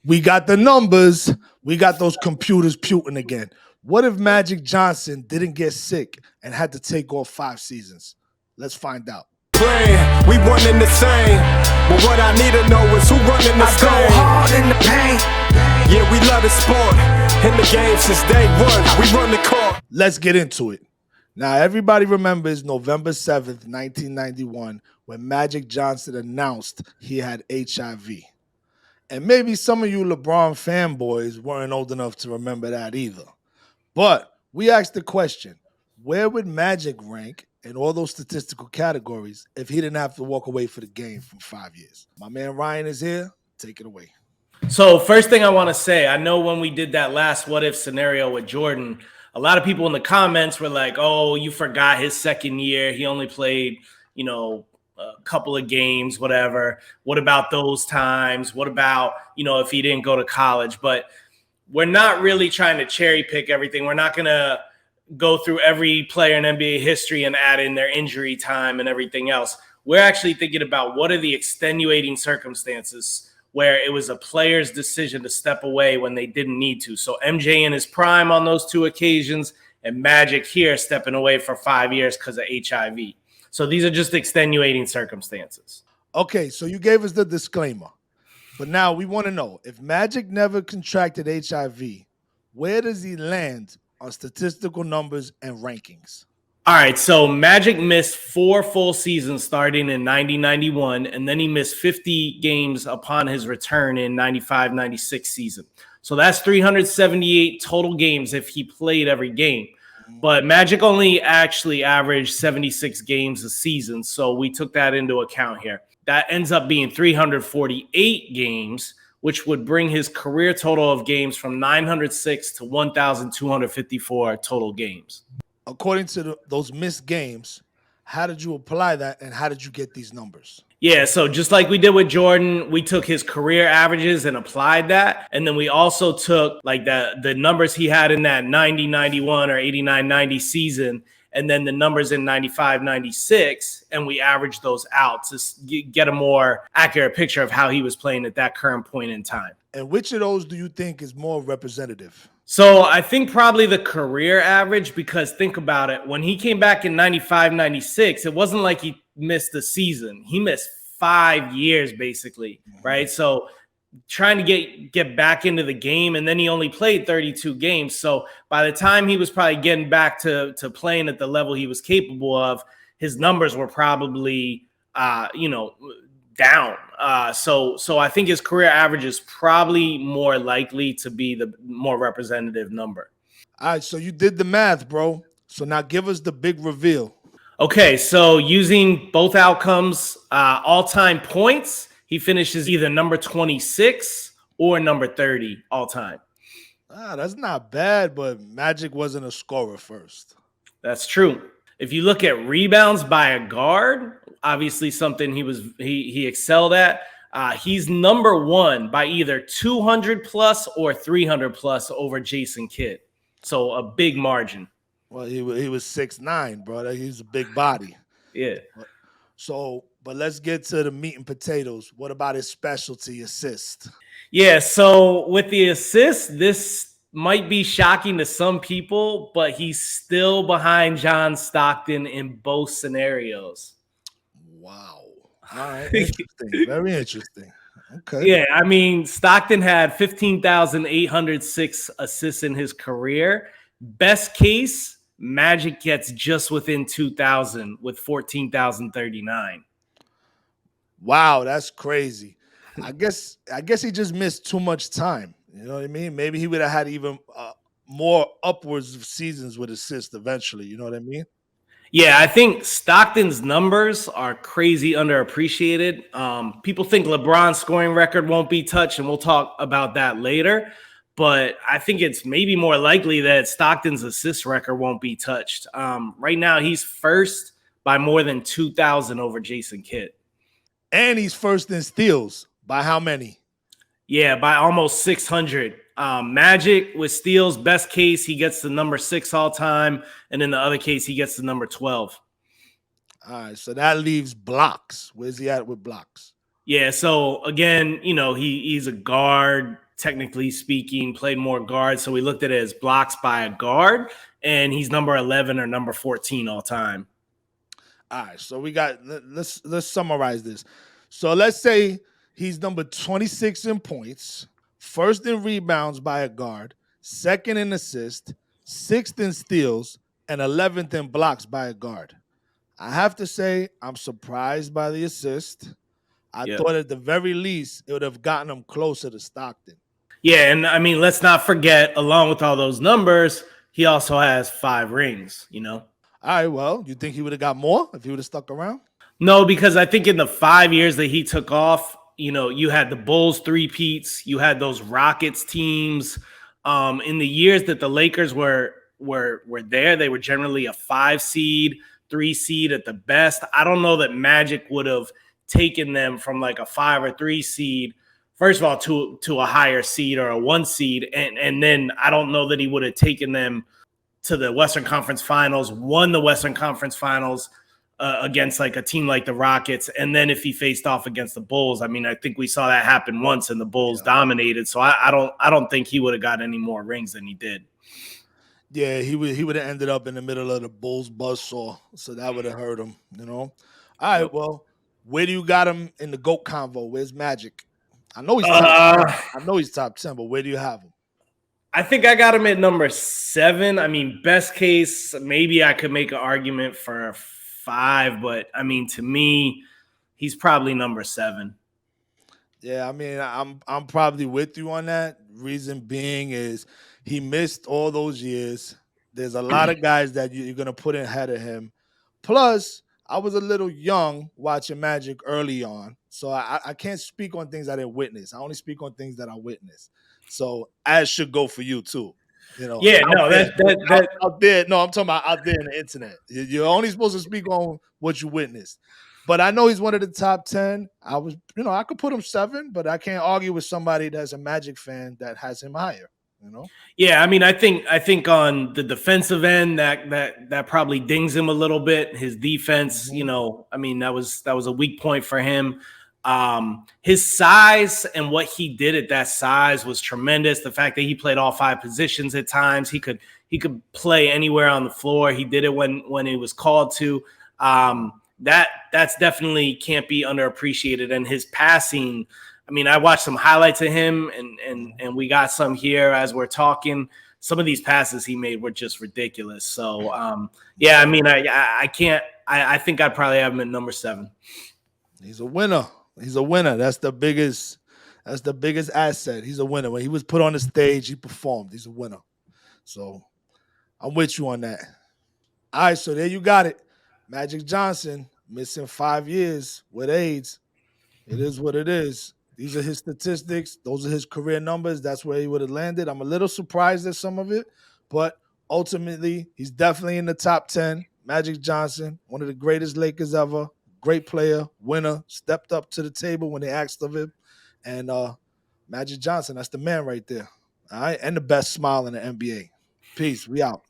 We got the numbers. We got those computers puting again. What if Magic Johnson didn't get sick and had to take off 5 seasons? Let's find out. We one in the same, but what I need to know is who running the stage. I go hard in the paint. Yeah, we love the sport. In the game since day one, we run the court. Let's get into it. Now, everybody remembers November 7th, 1991, when Magic Johnson announced he had HIV. And maybe some of you LeBron fanboys weren't old enough to remember that either. But we asked the question, where would Magic rank in all those statistical categories if he didn't have to walk away for the game for 5 years? My man Ryan is here. Take it away. So first thing I want to say, I know when we did that last what if scenario with Jordan, a lot of people in the comments were like, oh, you forgot his second year. He only played, a couple of games, whatever. What about those times? What about, if he didn't go to college? But we're not really trying to cherry pick everything. We're not going to go through every player in NBA history and add in their injury time and everything else. We're actually thinking about what are the extenuating circumstances where it was a player's decision to step away when they didn't need to. So MJ in his prime on those 2 occasions, and Magic here stepping away for 5 years because of HIV. So these are just extenuating circumstances. Okay, so you gave us the disclaimer. But now we want to know, if Magic never contracted HIV, where does he land on statistical numbers and rankings? All right, so Magic missed 4 full seasons starting in 90-91, and then he missed 50 games upon his return in 95-96 season. So that's 378 total games if he played every game. But Magic only actually averaged 76 games a season, so we took that into account here. That ends up being 348 games, which would bring his career total of games from 906 to 1,254 total games. According to those missed games, how did you apply that and how did you get these numbers? Yeah, so just like we did with Jordan, we took his career averages and applied that. And then we also took like the numbers he had in that 90-91 or 89-90 season, and then the numbers in 95-96, and we averaged those out to get a more accurate picture of how he was playing at that current point in time. And which of those do you think is more representative? So I think probably the career average, because think about it. When he came back in 95-96, it wasn't like he missed a season. He missed 5 years basically, right? So trying to get back into the game, and then he only played 32 games. So by the time he was probably getting back to playing at the level he was capable of, his numbers were probably, down. So I think his career average is probably more likely to be the more representative number. All right, so you did the math, bro. So now give us the big reveal. Okay, so using both outcomes, all-time points, he finishes either number 26 or number 30 all-time. That's not bad, but Magic wasn't a scorer first. That's true. If you look at rebounds by a guard, obviously something he excelled at. He's number 1 by either 200 plus or 300 plus over Jason Kidd. So a big margin. Well, he was 6'9", brother. He's a big body. Yeah. So, but let's get to the meat and potatoes. What about his specialty, assist? Yeah, so with the assist, this might be shocking to some people, but he's still behind John Stockton in both scenarios. Wow. All right. Interesting. Very interesting. Okay. Yeah, I mean, Stockton had 15,806 assists in his career. Best case, Magic gets just within 2,000 with 14,039. Wow, that's crazy. I guess he just missed too much time. You know what I mean? Maybe he would have had even more upwards of seasons with assists eventually. You know what I mean? Yeah, I think Stockton's numbers are crazy underappreciated. People think LeBron's scoring record won't be touched, and we'll talk about that later. But I think it's maybe more likely that Stockton's assist record won't be touched. Right now, he's first by more than 2,000 over Jason Kidd. And he's first in steals. By how many? Yeah, by almost 600. Magic with steals, best case, he gets the number 6 all time. And in the other case, he gets the number 12. All right, so that leaves blocks. Where's he at with blocks? Yeah, so again, he's a guard. technically speaking, played more guard. So we looked at it as blocks by a guard, and he's number 11 or number 14 all time. All right, so we got let's summarize this. So let's say he's number 26 in points, first in rebounds by a guard, second in assists, sixth in steals, and 11th in blocks by a guard. I have to say I'm surprised by the assist. I Yeah. thought at the very least it would have gotten him closer to Stockton. Yeah, and I mean, let's not forget, along with all those numbers, he also has 5 rings, you know? All right, well, you think he would have got more if he would have stuck around? No, because I think in the 5 years that he took off, you know, you had the Bulls three-peats, you had those Rockets teams. In the years that the Lakers were there, they were generally a 5 seed, 3 seed at the best. I don't know that Magic would have taken them from like a 5 or 3 seed, first of all, to a higher seed or a 1 seed, and then I don't know that he would have taken them to the Western Conference Finals, won the Western Conference Finals against like a team like the Rockets, and then if he faced off against the Bulls, I mean, I think we saw that happen once, and the Bulls dominated. So I don't think he would have got any more rings than he did. Yeah, he would have ended up in the middle of the Bulls buzzsaw, so that would have hurt him. You know. All right, Yep. well, where do you got him in the GOAT convo? Where's Magic? I know he's top 10. I know he's top 10, but where do you have him? I think I got him at number 7. I mean, best case, maybe I could make an argument for 5, but I mean, to me, he's probably number 7. Yeah, I mean, I'm probably with you on that. Reason being is he missed all those years. There's a lot of guys that you're gonna put in ahead of him. Plus, I was a little young watching Magic early on, so I can't speak on things I didn't witness. I only speak on things that I witnessed. So as should go for you too. You know, Yeah, out no, there, that out there. No, I'm talking about out there in the internet. You're only supposed to speak on what you witnessed. But I know he's one of the top 10. I could put him 7, but I can't argue with somebody that's a Magic fan that has him higher. You know. Yeah, I mean, I think on the defensive end that probably dings him a little bit. His defense, you know, I mean, that was a weak point for him. His size and what he did at that size was tremendous. The fact that he played all 5 positions at times, he could play anywhere on the floor. He did it when he was called to. That's definitely can't be underappreciated. And his passing, I mean, I watched some highlights of him, and we got some here as we're talking. Some of these passes he made were just ridiculous. So, yeah, I mean, I can't. I think I'd probably have him at number 7. He's a winner. He's a winner. That's the biggest asset. He's a winner. When he was put on the stage, he performed. He's a winner. So I'm with you on that. All right, so there you got it. Magic Johnson missing 5 years with AIDS. It is what it is. These are his statistics. Those are his career numbers. That's where he would have landed. I'm a little surprised at some of it, but ultimately, he's definitely in the top 10. Magic Johnson, one of the greatest Lakers ever. Great player, winner, stepped up to the table when they asked of him. And Magic Johnson, that's the man right there. All right. And the best smile in the NBA. Peace. We out.